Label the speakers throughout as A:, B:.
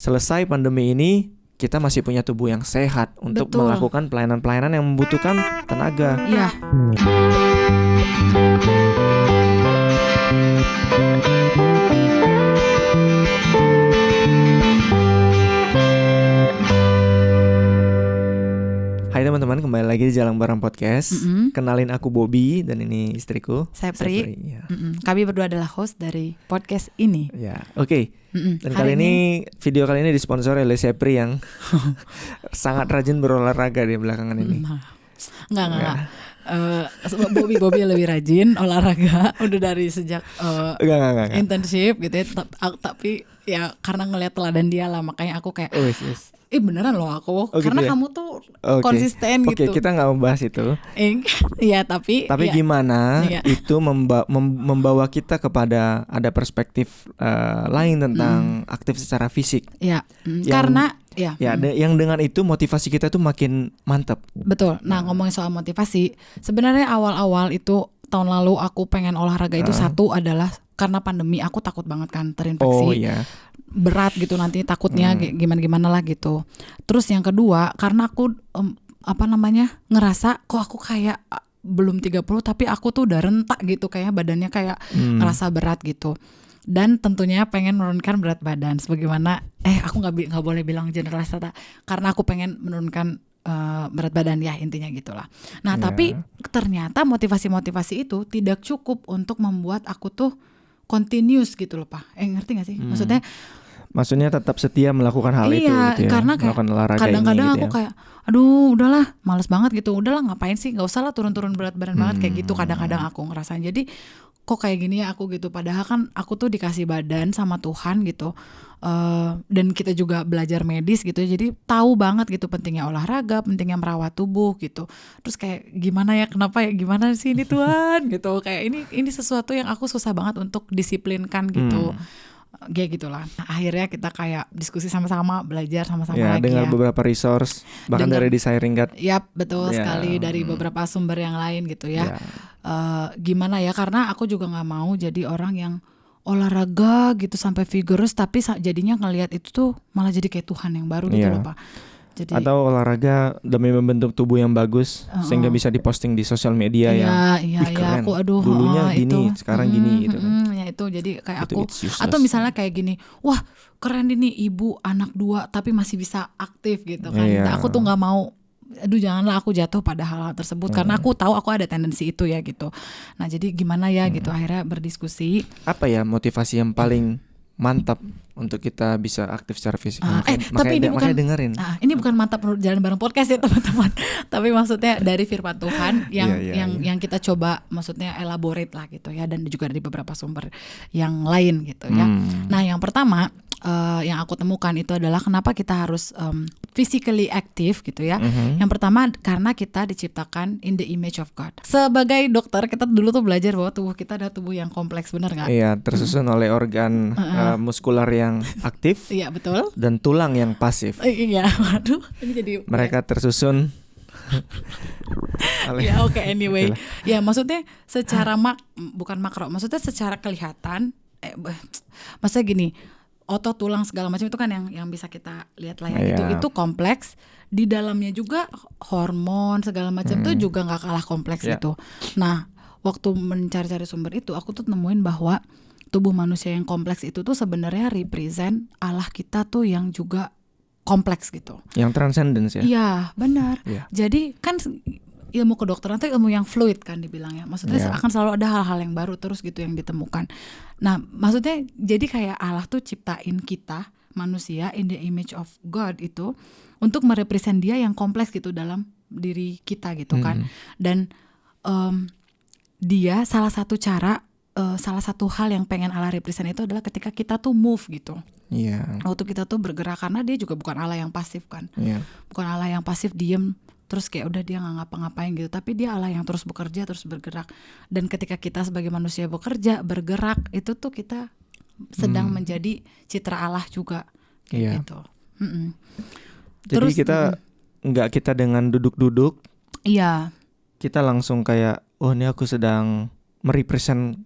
A: selesai pandemi ini kita masih punya tubuh yang sehat untuk
B: Betul.
A: melakukan pelayanan-pelayanan yang membutuhkan tenaga.
B: Iya.
A: Hai teman-teman, kembali lagi di Jalan Bareng Podcast.
B: Mm-mm.
A: Kenalin aku Bobby dan ini istriku
B: Sepri.
A: Ya.
B: Kami berdua adalah host dari podcast ini.
A: Ya, oke. Dan
B: Hari
A: kali ini video kali ini disponsori oleh Sepri yang sangat rajin berolahraga di belakangan ini.
B: Enggak. Bobby lebih rajin olahraga udah dari sejak
A: Enggak.
B: internship gitu ya. Tapi ya karena ngeliat teladan dia lah, makanya aku kayak
A: Yes.
B: beneran loh aku.
A: Oh,
B: karena
A: gitu ya?
B: kamu tuh
A: Oke.
B: konsisten gitu.
A: Oke, kita nggak membahas itu.
B: Iya tapi ya,
A: Gimana
B: Iya.
A: itu membawa kita kepada ada perspektif lain tentang aktif secara fisik.
B: ya
A: Yang-
B: karena ya
A: Yang dengan itu motivasi kita tuh makin mantap.
B: betul. Nah, ngomongin soal motivasi, sebenarnya awal-awal itu tahun lalu aku pengen olahraga itu satu adalah karena pandemi, aku takut banget kan terinfeksi.
A: Oh iya.
B: Berat gitu nanti takutnya gimana lah gitu. Terus yang kedua, karena aku ngerasa kok aku kayak belum 30 tapi aku tuh udah rentak gitu, kayak badannya kayak ngerasa berat gitu. Dan tentunya pengen menurunkan berat badan sebagaimana aku nggak boleh bilang generalitas karena aku pengen menurunkan berat badan ya, intinya gitulah. Nah,
A: Ya.
B: tapi ternyata motivasi itu tidak cukup untuk membuat aku tuh continuous gitu loh, Pak. Ngerti gak sih?
A: Maksudnya tetap setia melakukan hal itu
B: iya,
A: gitu ya.
B: karena kayak
A: Melakukan olahraga
B: kadang-kadang
A: ini,
B: aku
A: gitu ya.
B: kayak aduh udahlah males banget gitu, udahlah ngapain sih, gak usah lah turun-turun berat badan banget kayak gitu. Kadang-kadang aku ngerasain jadi kok kayak gini ya aku gitu, padahal kan aku tuh dikasih badan sama Tuhan gitu. Dan kita juga belajar medis gitu, jadi tahu banget gitu pentingnya olahraga, pentingnya merawat tubuh gitu. Terus kayak gimana ya, kenapa ya, gimana sih ini Tuhan gitu, kayak ini sesuatu yang aku susah banget untuk disiplinkan gitu. Kayak gitulah. Nah, akhirnya kita kayak diskusi sama-sama, belajar sama-sama
A: Ya,
B: lagi
A: dengan
B: ya.
A: beberapa resource bahkan
B: Dengan-
A: dari Desire Ringgit.
B: Yap, betul
A: Ya,
B: sekali, dari beberapa sumber yang lain gitu ya.
A: Ya.
B: Gimana ya, karena aku juga nggak mau jadi orang yang olahraga gitu sampai vigorous tapi jadinya ngelihat itu tuh malah jadi kayak Tuhan yang baru gitu
A: Iya.
B: loh, Pak. Jadi
A: Atau olahraga demi membentuk tubuh yang bagus sehingga bisa diposting di sosial media ya.
B: iya,
A: Wih, keren.
B: aku aduh
A: Dulunya gini,
B: itu.
A: sekarang gini gitu kan.
B: Ya itu jadi kayak
A: Itu
B: aku,
A: it's useless.
B: atau misalnya kayak gini, wah keren ini ibu anak 2 tapi masih bisa aktif gitu kan.
A: Iya.
B: Nah, aku tuh nggak mau, aduh janganlah aku jatuh pada hal-hal tersebut karena aku tahu aku ada tendensi itu ya gitu. Nah jadi gimana ya gitu, akhirnya berdiskusi.
A: Apa ya motivasi yang paling mantap untuk kita bisa aktif secara fisik?
B: Tapi ini bukan
A: dengerin.
B: Ini bukan mantap menurut Jalan Bareng Podcast ya teman-teman. Tapi maksudnya dari firman Tuhan yang
A: Iya.
B: yang kita coba maksudnya elaborate lah gitu ya, dan juga dari beberapa sumber yang lain gitu ya. Nah, yang pertama yang aku temukan itu adalah kenapa kita harus physically active gitu ya. Yang pertama karena kita diciptakan in the image of God. Sebagai dokter kita dulu tuh belajar bahwa tubuh kita adalah tubuh yang kompleks, benar nggak?
A: Iya, tersusun oleh organ muskular yang aktif
B: Iya, betul.
A: dan tulang yang pasif.
B: Iya, waduh, ini jadi
A: Mereka tersusun oleh
B: ya oke, anyway. Ya maksudnya secara bukan makro, maksudnya secara kelihatan maksudnya gini, otot, tulang segala macam itu kan yang bisa kita lihat lah ya.
A: Iya.
B: Itu kompleks. Di dalamnya juga hormon segala macam tuh juga nggak kalah kompleks
A: Iya.
B: gitu. Nah, waktu mencari-cari sumber itu aku tuh nemuin bahwa tubuh manusia yang kompleks itu tuh sebenarnya represent Allah kita tuh yang juga kompleks gitu.
A: yang transcendence ya.
B: Iya, benar.
A: Iya.
B: Jadi kan ilmu kedokteran itu ilmu yang fluid kan dibilangnya. Maksudnya
A: Iya.
B: akan selalu ada hal-hal yang baru terus gitu yang ditemukan. Nah, maksudnya jadi kayak Allah tuh ciptain kita manusia in the image of God itu untuk merepresent dia yang kompleks gitu dalam diri kita gitu kan. Dan dia salah satu hal yang pengen Allah represent itu adalah ketika kita tuh move gitu.
A: Iya.
B: Waktu kita tuh bergerak, karena dia juga bukan Allah yang pasif kan.
A: Iya.
B: Bukan Allah yang pasif diem terus kayak udah dia nggak ngapa-ngapain gitu, tapi dia Allah yang terus bekerja, terus bergerak. Dan ketika kita sebagai manusia bekerja, bergerak, itu tuh kita sedang menjadi citra Allah juga kayak
A: Iya.
B: gitu.
A: Jadi
B: Terus,
A: kita nggak kita dengan duduk-duduk,
B: Iya.
A: kita langsung kayak oh ini aku sedang merepresent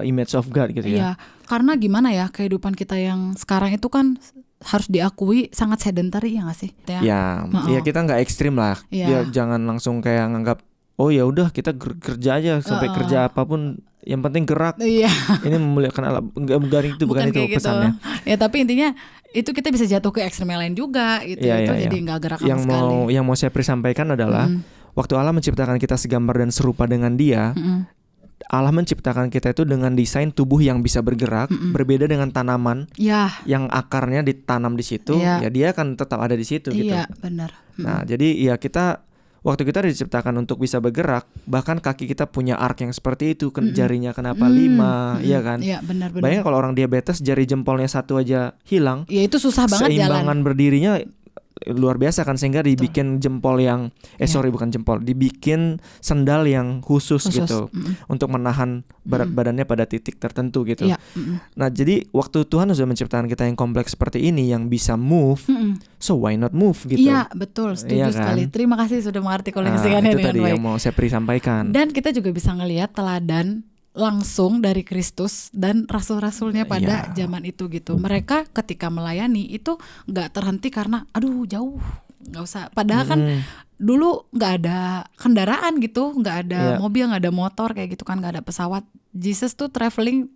A: image of God gitu ya.
B: Iya, karena gimana ya, kehidupan kita yang sekarang itu kan harus diakui sangat sedentary ya nggak sih?
A: Ya kita nggak ekstrim lah. Ya jangan langsung kayak nganggap oh ya udah kita kerja aja sampai kerja apapun yang penting gerak. Ini memuliakan Allah. Bukan itu pesannya.
B: Ya tapi intinya itu kita bisa jatuh ke ekstrem yang lain juga gitu. Jadi nggak gerak sama sekali.
A: Yang mau saya sampaikan adalah waktu Allah menciptakan kita segambar dan serupa dengan Dia. Allah menciptakan kita itu dengan desain tubuh yang bisa bergerak, berbeda dengan tanaman yang akarnya ditanam di situ, ya dia akan tetap ada di situ gitu.
B: Iya, benar.
A: Nah, jadi ya waktu kita diciptakan untuk bisa bergerak, bahkan kaki kita punya arc yang seperti itu, jarinya kenapa 5, iya kan?
B: Iya, benar.
A: Bayangin kalau orang diabetes jari jempolnya 1 aja hilang.
B: Ya itu susah banget jalan.
A: Seimbangan berdirinya luar biasa kan, sehingga dibikin jempol yang bukan jempol, dibikin sendal yang khusus. Gitu untuk menahan berat badannya pada titik tertentu gitu. Nah jadi waktu Tuhan sudah menciptakan kita yang kompleks seperti ini yang bisa move, so why not move gitu.
B: Iya betul, setuju sekali. Terima kasih sudah mengartikulasikannya dengan baik.
A: Itu tadi yang mau saya sampaikan.
B: Dan kita juga bisa ngelihat teladan langsung dari Kristus dan rasul-rasulnya pada zaman itu gitu. Mereka ketika melayani itu nggak terhenti karena aduh jauh, nggak usah. Padahal kan dulu nggak ada kendaraan gitu, nggak ada mobil, nggak ada motor kayak gitu kan, nggak ada pesawat. Jesus tuh traveling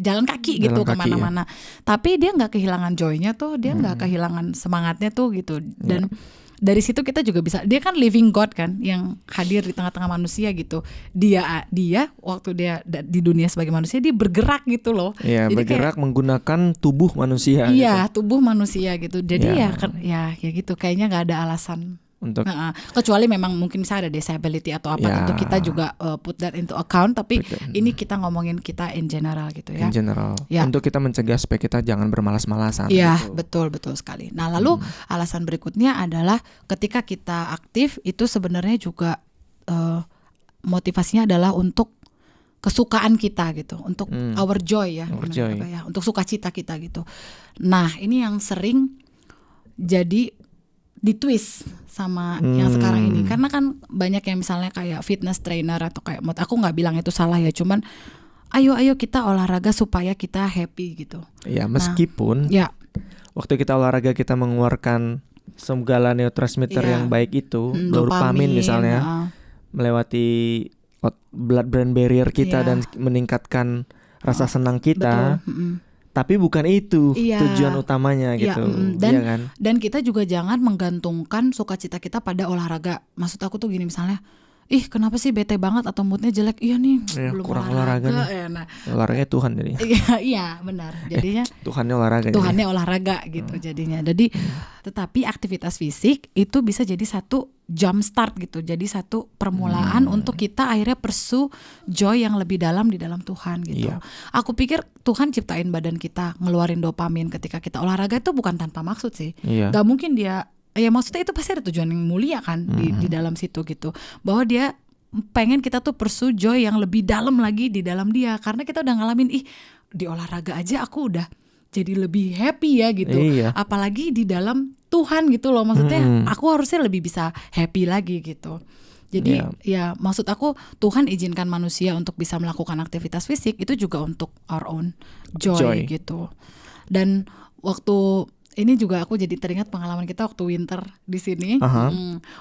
B: jalan kaki gitu kemana-mana. Tapi dia nggak kehilangan joy-nya tuh, dia nggak kehilangan semangatnya tuh gitu. Dan dari situ kita juga bisa, dia kan living God kan yang hadir di tengah-tengah manusia gitu. Dia waktu dia di dunia sebagai manusia dia bergerak gitu loh.
A: Iya, bergerak menggunakan tubuh manusia.
B: Iya, gitu. Tubuh manusia gitu. Jadi ya gitu kayaknya nggak ada alasan untuk kecuali memang mungkin misalnya ada disability atau apa, tentu kita juga put that into account, tapi ini kita ngomongin kita in general gitu ya.
A: In general. Untuk kita mencegah supaya kita jangan bermalas-malasan.
B: Iya,
A: gitu.
B: betul sekali. Nah, lalu alasan berikutnya adalah ketika kita aktif itu sebenarnya juga motivasinya adalah untuk kesukaan kita gitu, untuk our joy ya, untuk sukacita kita gitu. Nah, ini yang sering jadi ditwist sama yang sekarang ini, karena kan banyak yang misalnya kayak fitness trainer atau kayak aku nggak bilang itu salah ya, cuman ayo kita olahraga supaya kita happy gitu.
A: Ya meskipun waktu kita olahraga kita mengeluarkan segala neurotransmitter yang baik itu, dopamin misalnya, melewati blood-brain barrier kita dan meningkatkan rasa senang kita. Tapi bukan itu tujuan utamanya gitu.
B: Dan kita juga jangan menggantungkan sukacita kita pada olahraga. Maksud aku tuh gini, misalnya kenapa sih bete banget atau moodnya jelek? Iya nih belum
A: kurang olahraga nih. Olahraganya Tuhan jadi.
B: Iya benar. Jadinya
A: Tuhannya olahraga.
B: Tuhannya olahraga gitu jadinya. Jadi tetapi aktivitas fisik itu bisa jadi satu jump start gitu. Jadi satu permulaan untuk kita akhirnya pursue joy yang lebih dalam di dalam Tuhan gitu. Aku pikir Tuhan ciptain badan kita ngeluarin dopamin ketika kita olahraga itu bukan tanpa maksud sih. Gak mungkin dia, ya maksudnya itu pasti ada tujuan yang mulia kan di dalam situ gitu. Bahwa dia pengen kita tuh pursue joy yang lebih dalam lagi di dalam dia. Karena kita udah ngalamin di olahraga aja aku udah jadi lebih happy ya gitu. Apalagi di dalam Tuhan gitu loh. Maksudnya aku harusnya lebih bisa happy lagi gitu. Jadi ya maksud aku Tuhan izinkan manusia untuk bisa melakukan aktivitas fisik itu juga untuk our own joy. Gitu. Dan waktu ini juga aku jadi teringat pengalaman kita waktu winter di sini.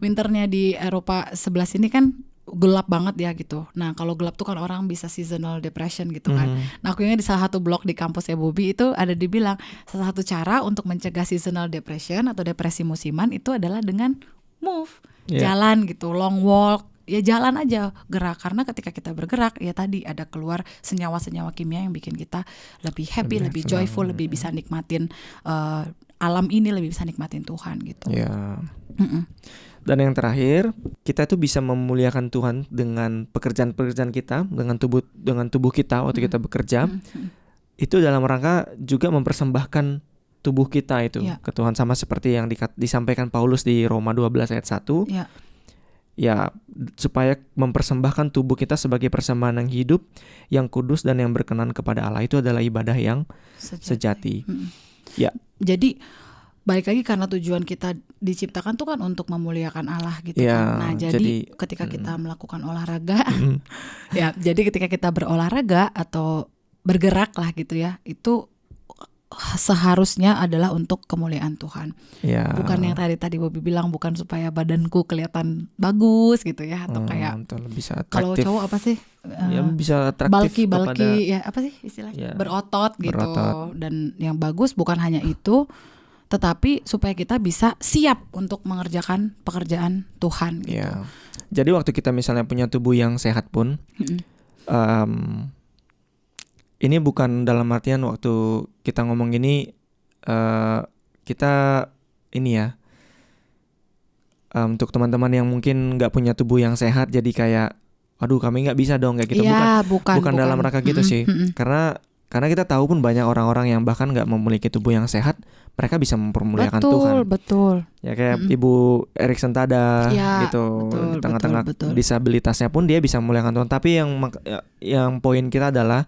B: Winternya di Eropa sebelah sini kan gelap banget ya gitu. Nah kalau gelap tuh kan orang bisa seasonal depression gitu kan. Nah aku ingat di salah satu blog di kampusnya Bobby itu ada dibilang salah satu cara untuk mencegah seasonal depression atau depresi musiman itu adalah dengan move, jalan gitu, long walk. Ya jalan aja, gerak. Karena ketika kita bergerak ya tadi ada keluar senyawa-senyawa kimia yang bikin kita lebih happy, lebih joyful, lebih bisa nikmatin alam ini, lebih bisa nikmatin Tuhan gitu.
A: Dan yang terakhir, kita tuh bisa memuliakan Tuhan dengan pekerjaan-pekerjaan kita, dengan tubuh kita waktu kita bekerja. Itu dalam rangka juga mempersembahkan tubuh kita itu ke Tuhan, sama seperti yang disampaikan Paulus di Roma 12 ayat 1. Ya, supaya mempersembahkan tubuh kita sebagai persembahan yang hidup, yang kudus dan yang berkenan kepada Allah, itu adalah ibadah yang sejati.
B: Jadi balik lagi karena tujuan kita diciptakan tuh kan untuk memuliakan Allah gitu kan. Nah, jadi ketika kita melakukan olahraga jadi ketika kita berolahraga atau bergerak lah gitu ya, itu seharusnya adalah untuk kemuliaan Tuhan.
A: Ya.
B: Bukan yang tadi Bobby bilang, bukan supaya badanku kelihatan bagus gitu ya, atau kayak
A: bisa
B: kalau
A: atraktif.
B: cowok apa sih?
A: Ya bisa atraktif
B: Balki ya apa sih istilahnya?
A: Ya.
B: Berotot gitu.
A: Berotot.
B: Dan yang bagus bukan hanya itu, tetapi supaya kita bisa siap untuk mengerjakan pekerjaan Tuhan gitu.
A: Ya. Jadi waktu kita misalnya punya tubuh yang sehat pun, ini bukan dalam artian waktu kita ngomong gini kita ini ya, untuk teman-teman yang mungkin nggak punya tubuh yang sehat jadi kayak, aduh kami nggak bisa dong kayak gitu.
B: Ya,
A: bukan dalam rangka gitu sih. Karena kita tahu pun banyak orang-orang yang bahkan nggak memiliki tubuh yang sehat, mereka bisa mempermuliakan Tuhan.
B: Betul.
A: Ya kayak Ibu Erikson Tada gitu, di tengah-tengah disabilitasnya pun dia bisa memuliakan Tuhan. Tapi yang poin kita adalah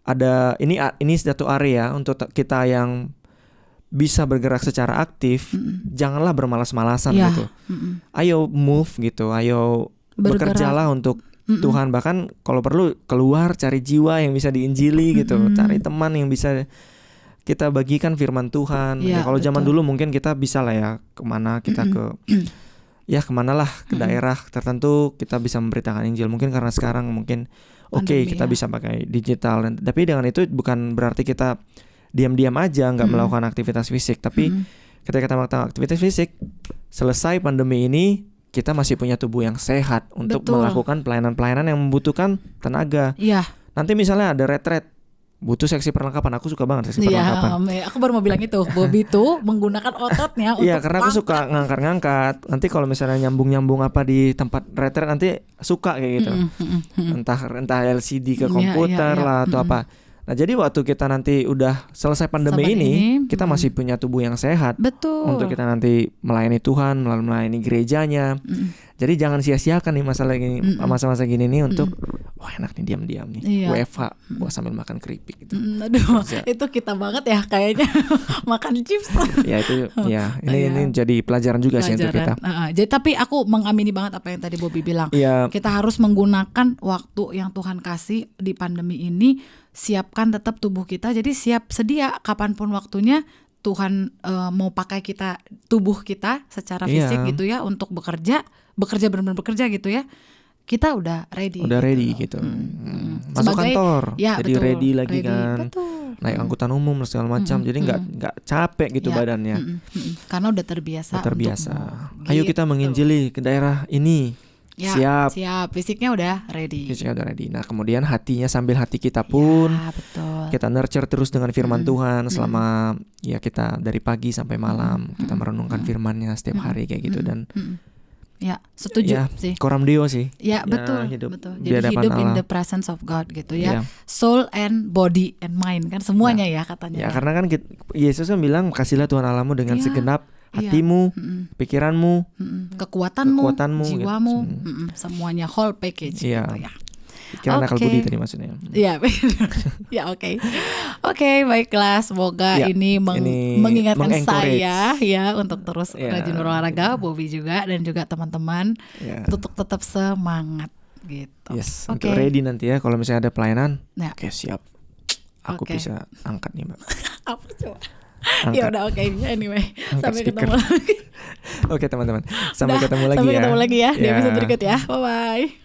A: ada ini satu area untuk kita yang bisa bergerak secara aktif, janganlah bermalas-malasan gitu. Ayo move gitu, ayo bekerjalah untuk Tuhan. Bahkan kalau perlu keluar cari jiwa yang bisa diinjili gitu, cari teman yang bisa kita bagikan firman Tuhan. Ya, kalau zaman dulu mungkin kita bisa lah ya kemana kita kemana lah ke daerah tertentu kita bisa memberitakan Injil. Mungkin karena sekarang mungkin kita bisa pakai digital. Tapi dengan itu bukan berarti kita diam-diam aja nggak melakukan aktivitas fisik. Tapi ketika kita melakukan aktivitas fisik, selesai pandemi ini kita masih punya tubuh yang sehat untuk melakukan pelayanan-pelayanan yang membutuhkan tenaga.
B: Iya.
A: Nanti misalnya ada retret, butuh seksi perlengkapan. Aku suka banget seksi perlengkapan.
B: Aku baru mau bilang itu. Bobby tuh menggunakan ototnya untuk
A: karena aku suka ngangkat-ngangkat. Nanti kalau misalnya nyambung-nyambung apa di tempat retret nanti suka kayak gitu. Entah LCD ke komputer lah atau apa. Nah, jadi waktu kita nanti udah selesai pandemi ini, kita masih punya tubuh yang sehat.
B: Betul.
A: Untuk kita nanti melayani Tuhan, melayani gerejanya. Jadi jangan sia-siakan nih masa-masa gini nih untuk enak nih diam-diam nih. WFH, gua sambil makan keripik gitu.
B: Aduh, itu kita banget ya kayaknya makan chips.
A: Ini jadi pelajaran juga sih untuk kita.
B: Jadi tapi aku mengamini banget apa yang tadi Bobby bilang. Kita harus menggunakan waktu yang Tuhan kasih di pandemi ini, siapkan tetap tubuh kita. Jadi siap sedia kapanpun waktunya Tuhan mau pakai kita, tubuh kita secara fisik gitu ya, untuk bekerja benar-benar bekerja gitu ya. Kita udah ready.
A: Gitu. Masuk kantor, jadi ready lagi kan.
B: Betul.
A: Naik angkutan umum segala macam, jadi nggak capek gitu badannya.
B: Karena udah terbiasa.
A: Ayo kita menginjili ke daerah ini. Siap.
B: Fisiknya udah ready.
A: Nah, kemudian hatinya, sambil hati kita pun kita nurture terus dengan firman Tuhan selama kita dari pagi sampai malam kita merenungkan firman-Nya setiap hari kayak gitu. Dan
B: setuju sih.
A: Coram Deo sih.
B: Betul. Jadi hidup in the presence of God gitu ya. Soul and body and mind kan semuanya ya katanya.
A: Karena kan Yesus kan bilang, kasihlah Tuhan Allahmu dengan segenap hatimu, pikiranmu,
B: kekuatanmu, jiwamu, semuanya whole package gitu ya.
A: Pikiran akal budi tadi maksudnya.
B: Oke, baiklah. Semoga ini mengingatkan saya ya untuk terus rajin berolahraga, Bobby juga dan juga teman-teman untuk tetap semangat gitu.
A: Untuk ready nanti ya kalau misalnya ada pelayanan. Siap. Aku bisa angkat nih, Mbak.
B: Apa coba? Ya udah anyway. Sampai ketemu lagi.
A: Oke teman-teman. Sampai ketemu lagi ya.
B: Di episode berikut ya. Bye bye.